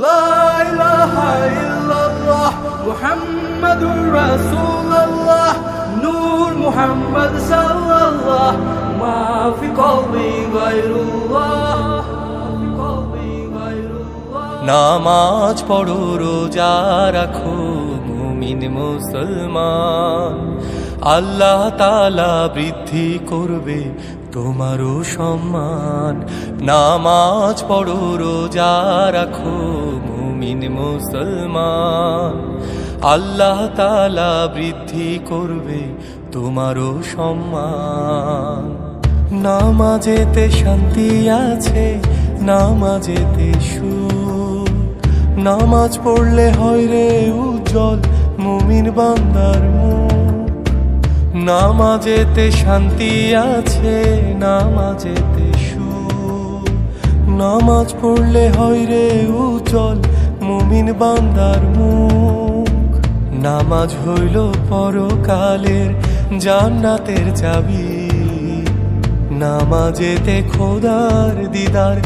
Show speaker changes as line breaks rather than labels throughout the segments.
লা ইলাহা ইল্লাল্লাহ মুহাম্মাদুর রাসূলুল্লাহ নূর মুহাম্মদ সাল্লাল্লাহ মা ফি কলবি গায়রুল্লাহ।
নামাজ পড়ো রোজা রাখো মুমিন মুসলমান, আল্লাহ তাআলা বৃদ্ধি করবে তোমারও সম্মান। নামাজ পড়ো রোজা রাখো মুমিন মুসলমান, আল্লাহ তাআলা বৃদ্ধি করবে তোমারও সম্মান। নামাজেতে শান্তি আছে, নামাজেতে সুখ, নামাজ পড়লে হয় রে উজ্জ্বল মুমিন বান্দার মুখ। নামাজেতে শান্তি আছে, নামাজেতে সুখ, নামাজ পড়লে হয় রে উজ্জ্বল মুমিন বান্দার মুখ। নামাজ হইল পরকালের জান্নাতের চাবি, নামাজেতে খোদার দিদার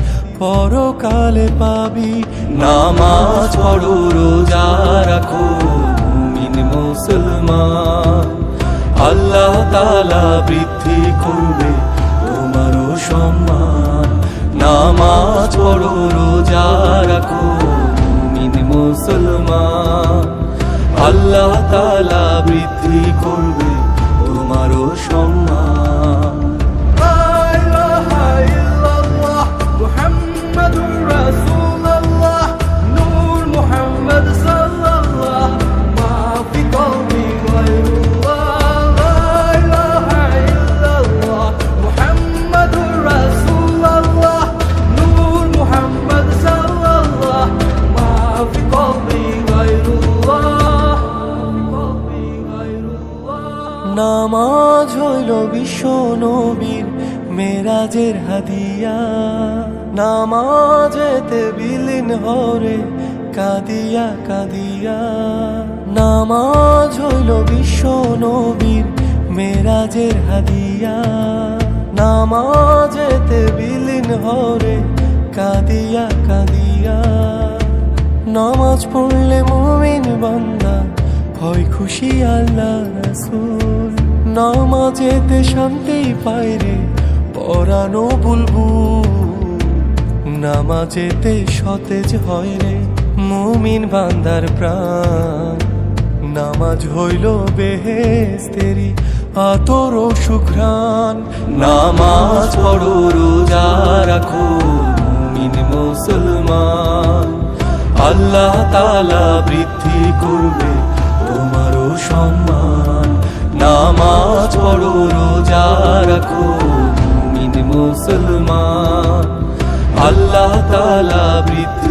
পরকালে পাবি। নামাজ পড়ো রোজা রাখো মুমিন মুসলমান, আল্লাহ তাআলা বৃদ্ধি করবে তোমারও সম্মান। নামাজ পড়ো রোজা রাখো মুমিন মুসলমান, আল্লাহ তাআলা বৃদ্ধি করবে তোমারও সম্মান। নামাজ হইল বিশ্ব নবীর মেরাজের হাদিয়া, নামাজেতে বিলীন হরে কাদিয়া কাদিয়া। নামাজ হইল বিশ্ব নবীর মেরাজের হাদিয়া, নামাজেতে বিলীন হরে কাদিয়া কাদিয়া। নামাজ পড়লে মুমিন বান্দা হয় খুশি আল্লাহ রাসূল, নামাজেতে শান্তি পায় রে পরানো বুলবুল। নামাজেতে সতেজ হয় রে মুমিন বান্দার প্রাণ, নামাজ হইল বেহেশতেরি আতর ও সুঘ্রাণ। নামাজ পড়ো রোজা রাখো মুমিন মুসলমান, আল্লাহ তাআলা বৃদ্ধি করবে তোমারও সম্মান। নামাজ পড়ো রোজা রাখো মুমিন মুসলমান, আল্লাহ তাআলা বৃদ্ধি